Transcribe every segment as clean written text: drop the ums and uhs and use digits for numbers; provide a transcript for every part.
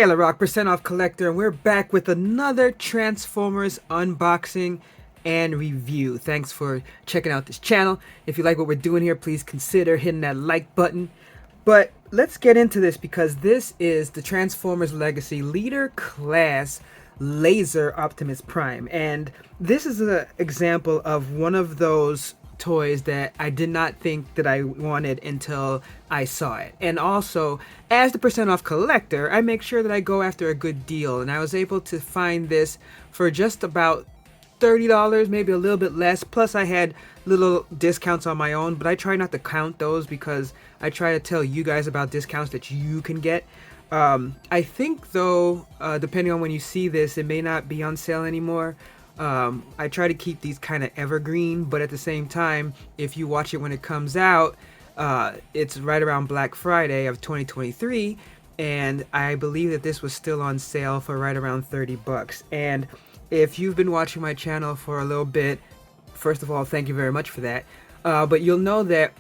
Taylor Rock, percent off collector, and we're back with another Transformers unboxing and review. Thanks for checking out this channel. If you like what we're doing here, please consider hitting that like button. But let's get into this because this is the Transformers Legacy Leader Class Laser Optimus Prime, and this is an example of one of those toys that I did not think that I wanted until I saw it. And also, as the percent off collector, I make sure that I go after a good deal, and I was able to find this for just about $30, maybe a little bit less. Plus I had little discounts on my own, but I try not to count those because I try to tell you guys about discounts that you can get. I think though, depending on when you see this, it may not be on sale anymore. I try to keep these kind of evergreen, but at the same time, if you watch it when it comes out, it's right around Black Friday of 2023, and I believe that this was still on sale for right around 30 bucks. And if you've been watching my channel for a little bit, first of all, thank you very much for that. But you'll know that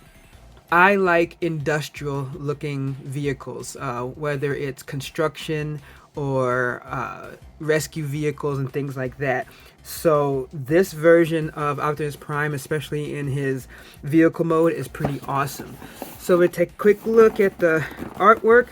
I like industrial looking vehicles, whether it's construction or rescue vehicles and things like that. So this version of Optimus Prime, especially in his vehicle mode, is pretty awesome. So we take a quick look at the artwork.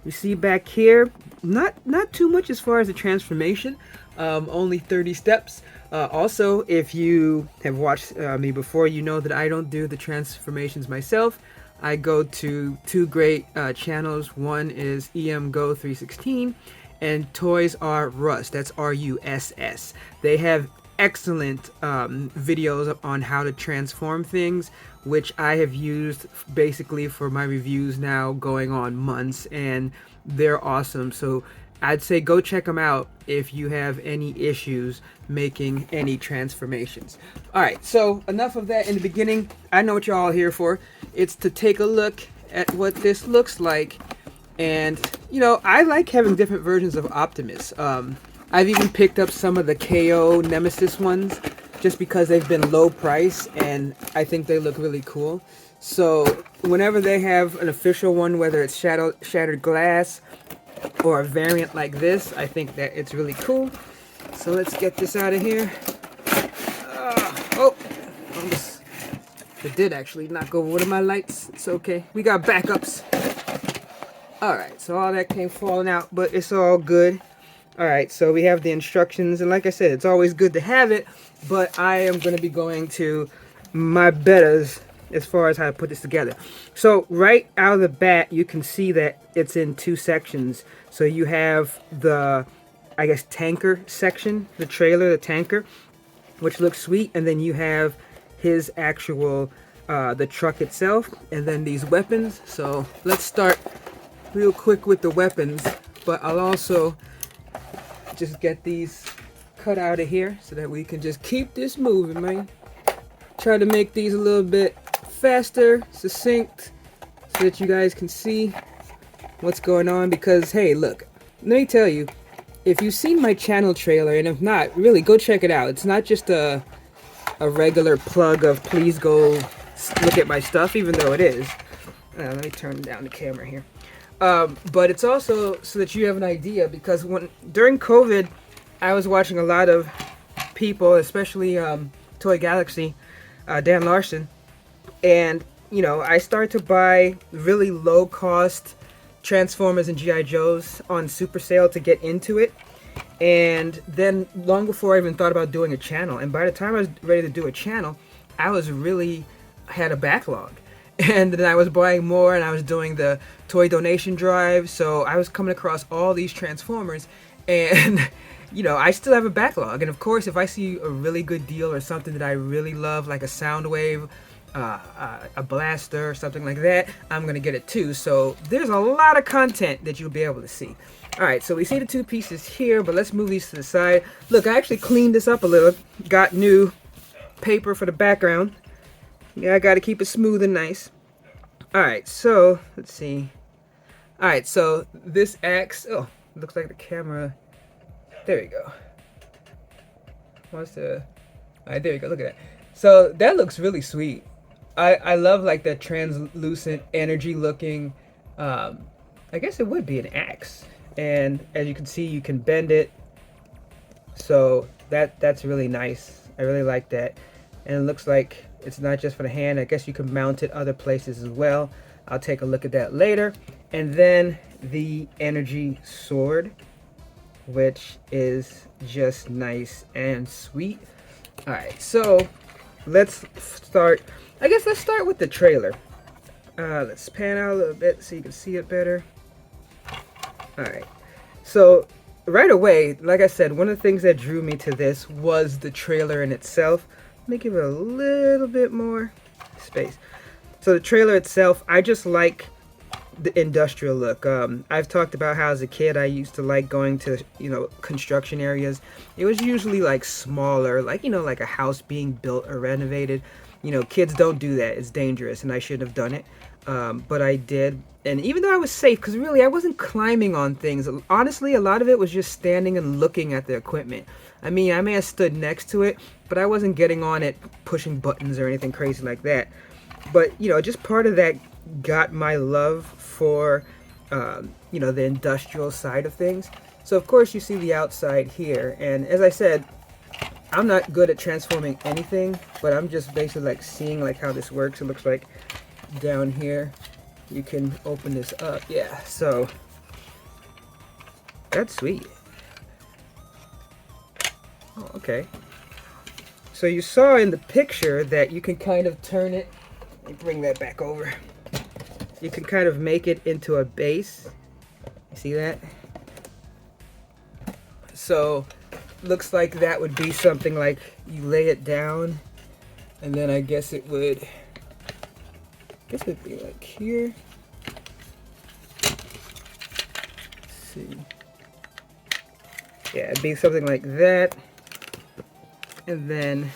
You see back here, not too much as far as the transformation, only 30 steps. Also, if you have watched me before, you know that I don't do the transformations myself. I go to two great channels. One is EMGo 316 and Toys R Us. That's RUSS. They have excellent videos on how to transform things, which I have used basically for my reviews now going on months, and they're awesome. So I'd say go check them out if you have any issues making any transformations. Alright, so enough of that in the beginning. I know what you're all here for. It's to take a look at what this looks like. And, you know, I like having different versions of Optimus. I've even picked up some of the KO Nemesis ones just because they've been low price and I think they look really cool. So whenever they have an official one, whether it's shattered glass or a variant like this, I think that it's really cool. So let's get this out of here. Oh, almost. It did actually knock over one of my lights. It's okay. We got backups. Alright, so all that came falling out, but it's all good. Alright, so we have the instructions, and like I said, it's always good to have it, but I am going to be going to my betters as far as how to put this together. So right out of the bat, you can see that it's in two sections. So you have the, I guess, tanker section, the trailer, the tanker, which looks sweet, and then you have his actual, the truck itself, and then these weapons. So let's start real quick with the weapons, but I'll also just get these cut out of here so that we can just keep this moving, man. Try to make these a little bit faster, succinct, so that you guys can see what's going on. Because hey, look, let me tell you, if you've seen my channel trailer, and if not, really go check it out. It's not just a regular plug of please go look at my stuff, even though it is. Let me turn down the camera here. But it's also so that you have an idea, because during COVID, I was watching a lot of people, especially Toy Galaxy, Dan Larson, and you know, I started to buy really low cost Transformers and G.I. Joes on super sale to get into it. And then long before I even thought about doing a channel, and by the time I was ready to do a channel, I had a backlog. And then I was buying more, and I was doing the toy donation drive, so I was coming across all these Transformers, and you know, I still have a backlog. And of course, if I see a really good deal or something that I really love, like a Soundwave, a blaster or something like that, I'm gonna get it too. So there's a lot of content that you'll be able to see. Alright, so we see the two pieces here, but let's move these to the side. Look, I actually cleaned this up a little, got new paper for the background. Yeah, I gotta keep it smooth and nice. Alright, so let's see. Alright, so this axe, oh, looks like the camera, there you go. Alright, there you go, look at that. So that looks really sweet. I love like that translucent energy looking, I guess it would be an axe. and as you can see, you can bend it. So that's really nice. I really like that. And it looks like it's not just for the hand. I guess you can mount it other places as well. I'll take a look at that later. And then the energy sword, which is just nice and sweet. All right, so let's start. I guess let's start with the trailer. Let's pan out a little bit so you can see it better. All right, so right away, like I said, one of the things that drew me to this was the trailer in itself. Let me give it a little bit more space. So the trailer itself, I just like the industrial look. I've talked about how as a kid I used to like going to, construction areas. It was usually like smaller, like, like a house being built or renovated. Kids don't do that. It's dangerous, and I shouldn't have done it. But I did. And even though I was safe, because really I wasn't climbing on things. Honestly, a lot of it was just standing and looking at the equipment. I mean, I may have stood next to it, but I wasn't getting on it, pushing buttons or anything crazy like that. But, just part of that got my love for, the industrial side of things. So, of course, you see the outside here. And as I said, I'm not good at transforming anything, but I'm just basically like seeing like how this works. It looks like down here you can open this up. Yeah, so that's sweet. Oh, okay. So you saw in the picture that you can kind of turn it. Let me bring that back over. You can kind of make it into a base. You see that? So looks like that would be something like you lay it down, and then I guess it would be like here. Let's see. Yeah, it'd be something like that. And then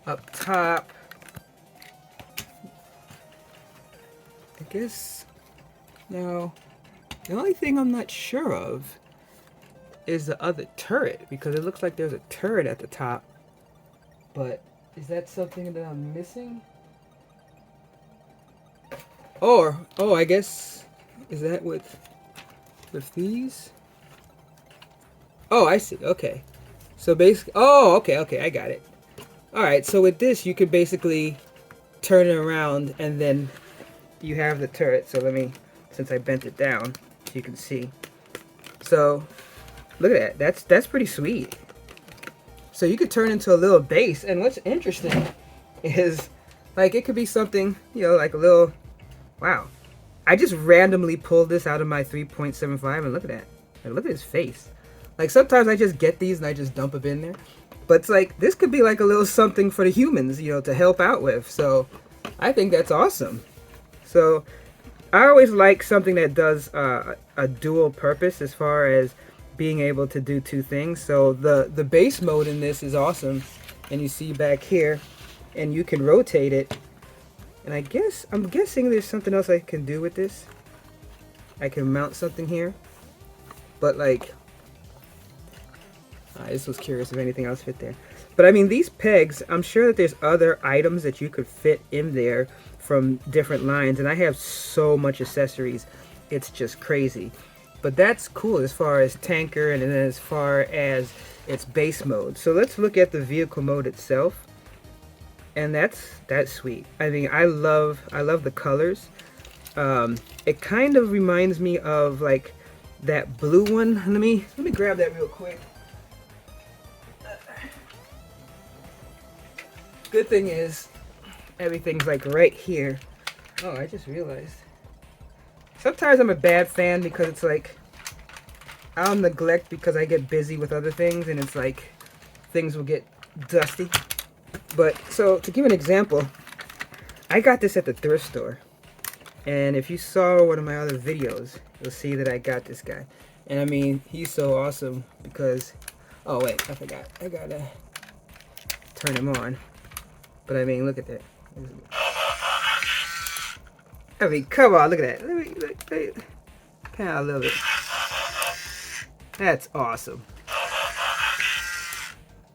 up top, I guess, now, the only thing I'm not sure of is the other turret, because it looks like there's a turret at the top. But is that something that I'm missing? Or, oh, I guess, is that with these? Oh, I see, okay. So basically, oh, okay, I got it. All right, so with this, you could basically turn it around, and then you have the turret. So let me, since I bent it down, so you can see. So look at that. That's pretty sweet. So you could turn into a little base, and what's interesting is, like, it could be something, like a little. Wow, I just randomly pulled this out of my 3.75, and look at that. Like, look at his face. Like, sometimes I just get these and I just dump them in there. But it's like, this could be like a little something for the humans, to help out with. So I think that's awesome. So I always like something that does a dual purpose as far as being able to do two things. So the base mode in this is awesome. And you see back here, and you can rotate it. And I'm guessing there's something else I can do with this. I can mount something here. But like, I just was curious if anything else fit there. But I mean, these pegs, I'm sure that there's other items that you could fit in there from different lines. And I have so much accessories, it's just crazy. But that's cool as far as tanker, and then as far as its base mode. So let's look at the vehicle mode itself. And that's sweet. I mean, I love the colors. It kind of reminds me of like that blue one. Let me grab that real quick. Good thing is everything's like right here. Oh, I just realized. Sometimes I'm a bad fan because it's like I'll neglect because I get busy with other things, and it's like things will get dusty. But so to give an example, I got this at the thrift store, and if you saw one of my other videos, you'll see that I got this guy. And I mean, he's so awesome because, oh wait, I forgot, I gotta turn him on. But I mean, look at that. I mean, come on, look at that. Let me pan out a little bit. That's awesome.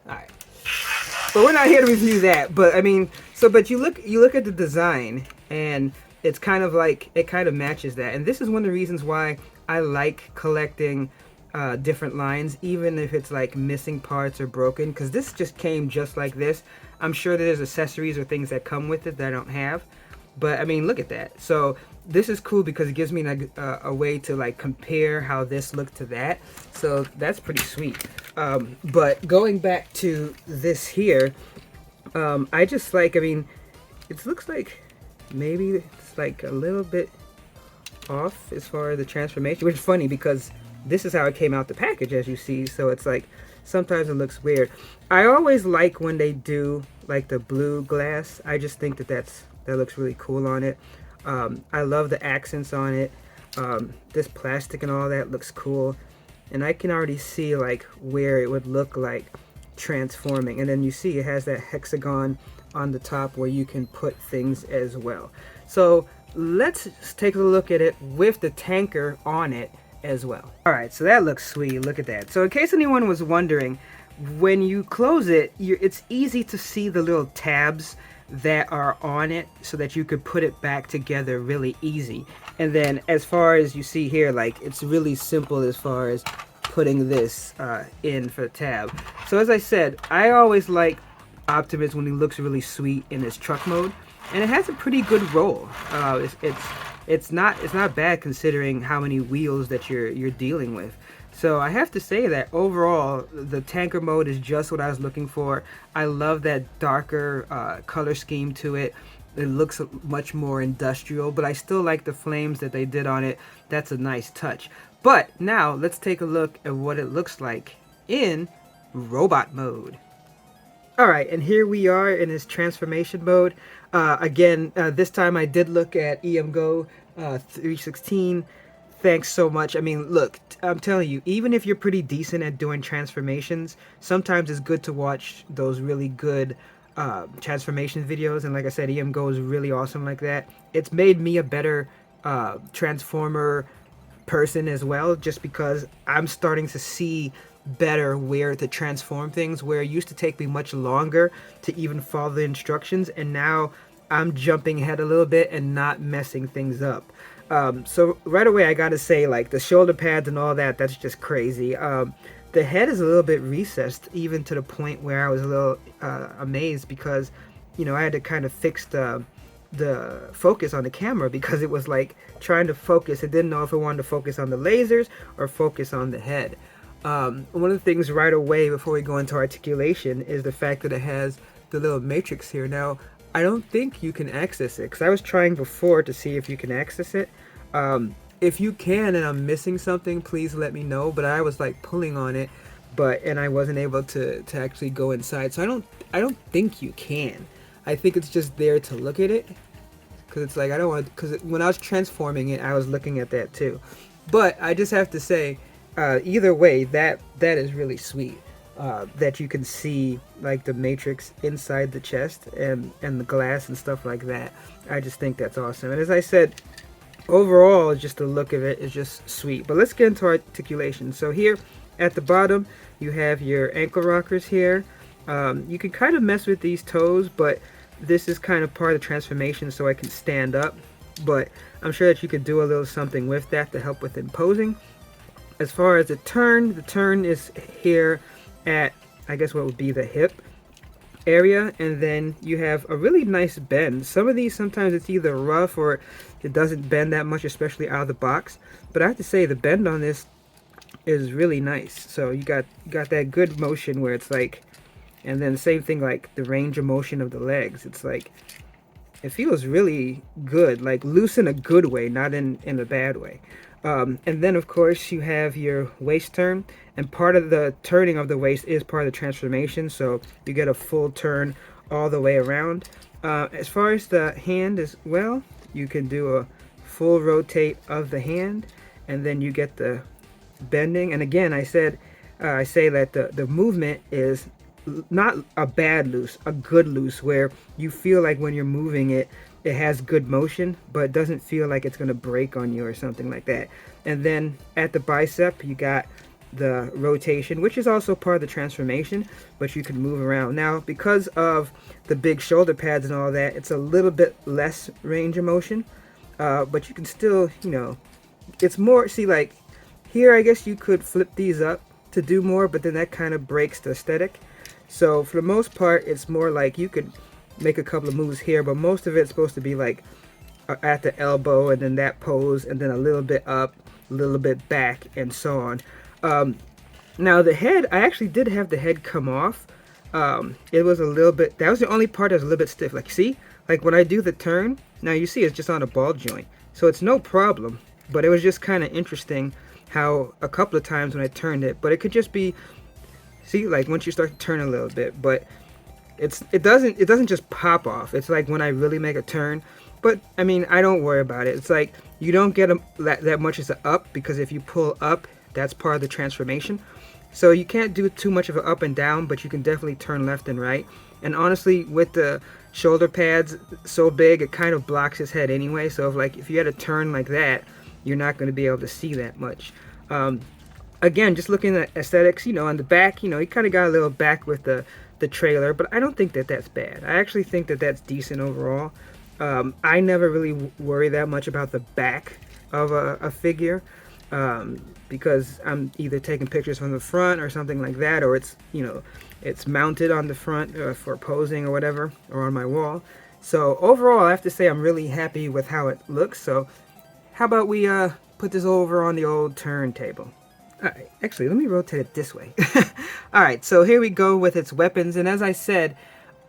Alright. But we're not here to review that. But I mean, but you look at the design, and it's kind of like, it kind of matches that. And this is one of the reasons why I like collecting different lines, even if it's like missing parts or broken, because this just came just like this. I'm sure that there's accessories or things that come with it that I don't have, but I mean, look at that. So this is cool because it gives me like a way to like compare how this looked to that. So that's pretty sweet. But going back to this here, I just like, I mean, it looks like maybe it's like a little bit off as far as the transformation, which is funny because this is how it came out the package, as you see. So it's like sometimes it looks weird. I always like when they do like the blue glass. I just think that that looks really cool on it. I love the accents on it. This plastic and all that looks cool, and I can already see like where it would look like transforming. And then you see it has that hexagon on the top where you can put things as well. So let's take a look at it with the tanker on it as well. Alright, so that looks sweet. Look at that. So in case anyone was wondering, when you close it, it's easy to see the little tabs that are on it so that you could put it back together really easy. And then as far as you see here, like it's really simple as far as putting this in for the tab. So as I said, I always like Optimus when he looks really sweet in his truck mode, and it has a pretty good roll. It's not bad considering how many wheels that you're dealing with. So I have to say that overall, the tanker mode is just what I was looking for. I love that darker color scheme to it. It looks much more industrial, but I still like the flames that they did on it. That's a nice touch. But now let's take a look at what it looks like in robot mode. Alright, and here we are in his transformation mode. Again, this time I did look at EMGO 316. Thanks so much. I mean, look, I'm telling you, even if you're pretty decent at doing transformations, sometimes it's good to watch those really good transformation videos. And like I said, EMGO is really awesome like that. It's made me a better transformer person as well, just because I'm starting to see better where to transform things, where it used to take me much longer to even follow the instructions, and now I'm jumping ahead a little bit and not messing things up. So right away I gotta say, like, the shoulder pads and all that, that's just crazy. The head is a little bit recessed, even to the point where I was a little amazed, because, you know, I had to kind of fix the focus on the camera, because it was like trying to focus. It didn't know if it wanted to focus on the lasers or focus on the head. One of the things right away before we go into articulation is the fact that it has the little matrix here. Now, I don't think you can access it, because I was trying before to see if you can access it. If you can and I'm missing something, please let me know. But I was like pulling on it, and I wasn't able to actually go inside. So I don't think you can. I think it's just there to look at it, because it's like I don't want, because when I was transforming it, I was looking at that too. But I just have to say, either way, that is really sweet. That you can see like the matrix inside the chest and the glass and stuff like that. I just think that's awesome. And as I said, overall, just the look of it is just sweet. But let's get into articulation. So here at the bottom, you have your ankle rockers here. You can kind of mess with these toes, but this is kind of part of the transformation, so I can stand up. But I'm sure that you could do a little something with that to help with imposing. As far as the turn is here at, I guess, what would be the hip area, and then you have a really nice bend. Some of these, sometimes it's either rough or it doesn't bend that much, especially out of the box. But I have to say, the bend on this is really nice. So you got that good motion where it's like, and then the same thing, like the range of motion of the legs. It's like, it feels really good, like loose in a good way, not in a bad way. And then of course you have your waist turn, and part of the turning of the waist is part of the transformation, so you get a full turn all the way around. As far as the hand as well, you can do a full rotate of the hand, and then you get the bending. And again, I say that the movement is not a bad loose, a good loose, where you feel like when you're moving it, it has good motion, but it doesn't feel like it's going to break on you or something like that. And then at the bicep, you got the rotation, which is also part of the transformation, but you can move around. Now, because of the big shoulder pads and all that, it's a little bit less range of motion. but you can still, it's more, see, like here I guess you could flip these up to do more, but then that kind of breaks the aesthetic. So for the most part, it's more like you could make a couple of moves here, but most of it's supposed to be like at the elbow, and then that pose, and then a little bit up, a little bit back, and so on. Now the head, I actually did have the head come off. It was a little bit, that was the only part that was a little bit stiff. Like, see, like when I do the turn, now you see it's just on a ball joint, so it's no problem. But it was just kind of interesting how a couple of times when I turned it, but it could just be, see, like once you start to turn a little bit, but it doesn't just pop off. It's like when I really make a turn. But I mean, I don't worry about it. It's like you don't get that much as an up, because if you pull up, that's part of the transformation. So you can't do too much of an up and down, but you can definitely turn left and right. And honestly, with the shoulder pads so big, it kind of blocks his head anyway. So if you had a turn like that, you're not going to be able to see that much. Again, just looking at aesthetics, on the back, he kind of got a little back with the trailer, but I don't think that that's bad. I actually think that that's decent overall. I never really worry that much about the back of a figure, because I'm either taking pictures from the front or something like that, or it's mounted on the front for posing or whatever, or on my wall. So overall, I have to say I'm really happy with how it looks. So how about we put this over on the old turntable? Alright, actually, let me rotate it this way. Alright, so here we go with its weapons. And as I said,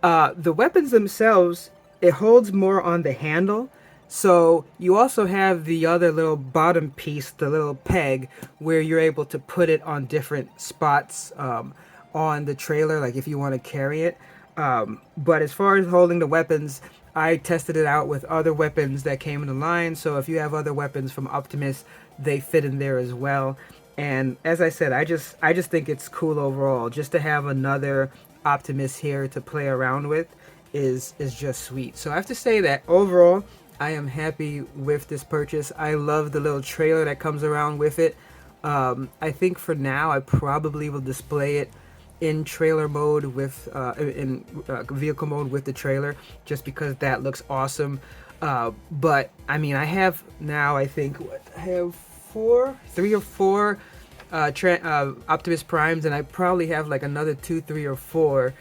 the weapons themselves, it holds more on the handle. So you also have the other little bottom piece, the little peg, where you're able to put it on different spots on the trailer, like if you want to carry it. But as far as holding the weapons, I tested it out with other weapons that came in the line. So if you have other weapons from Optimus, they fit in there as well. And as I said, I just think it's cool overall. Just to have another Optimus here to play around with is just sweet. So I have to say that overall, I am happy with this purchase. I love the little trailer that comes around with it. I think for now, I probably will display it in trailer mode with in vehicle mode with the trailer, just because that looks awesome. But I mean, I have now, I think I have three or four Optimus Primes, and I probably have like another 2, 3, or 4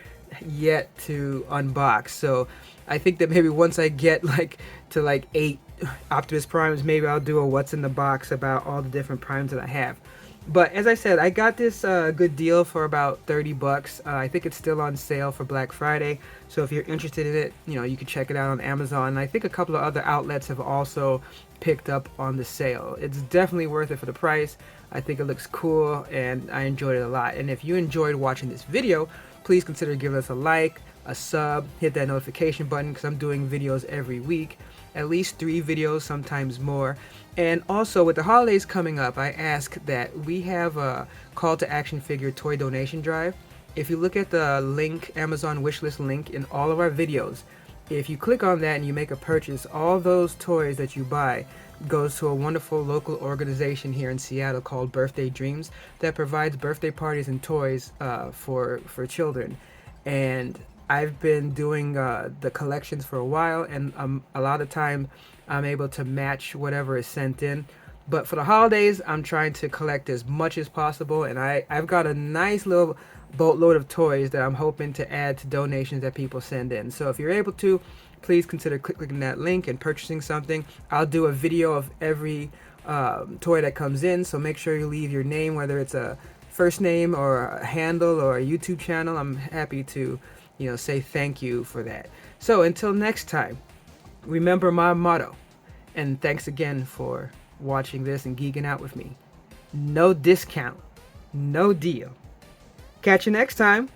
yet to unbox. So I think that maybe once I get to 8 Optimus Primes, maybe I'll do a what's in the box about all the different primes that I have. But as I said, I got this good deal for about 30 bucks. I think it's still on sale for Black Friday. So if you're interested in it, you can check it out on Amazon. And I think a couple of other outlets have also picked up on the sale. It's definitely worth it for the price. I think it looks cool, and I enjoyed it a lot. And if you enjoyed watching this video, please consider giving us a like, a sub, hit that notification button, because I'm doing videos every week. At least 3 videos, sometimes more. And also, with the holidays coming up, I ask that we have a call to action figure toy donation drive. If you look at the link, Amazon wishlist link in all of our videos, if you click on that and you make a purchase, all those toys that you buy goes to a wonderful local organization here in Seattle called Birthday Dreams that provides birthday parties and toys for children. And I've been doing the collections for a while, and a lot of time I'm able to match whatever is sent in. But for the holidays, I'm trying to collect as much as possible, and I've got a nice little boatload of toys that I'm hoping to add to donations that people send in. So if you're able to, please consider clicking that link and purchasing something. I'll do a video of every toy that comes in, so make sure you leave your name, whether it's a first name or a handle or a YouTube channel. I'm happy to say thank you for that. So until next time, remember my motto, and thanks again for watching this and geeking out with me. No discount, no deal. Catch you next time.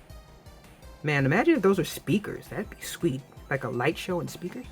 Man, imagine if those were speakers. That'd be sweet. Like a light show and speakers.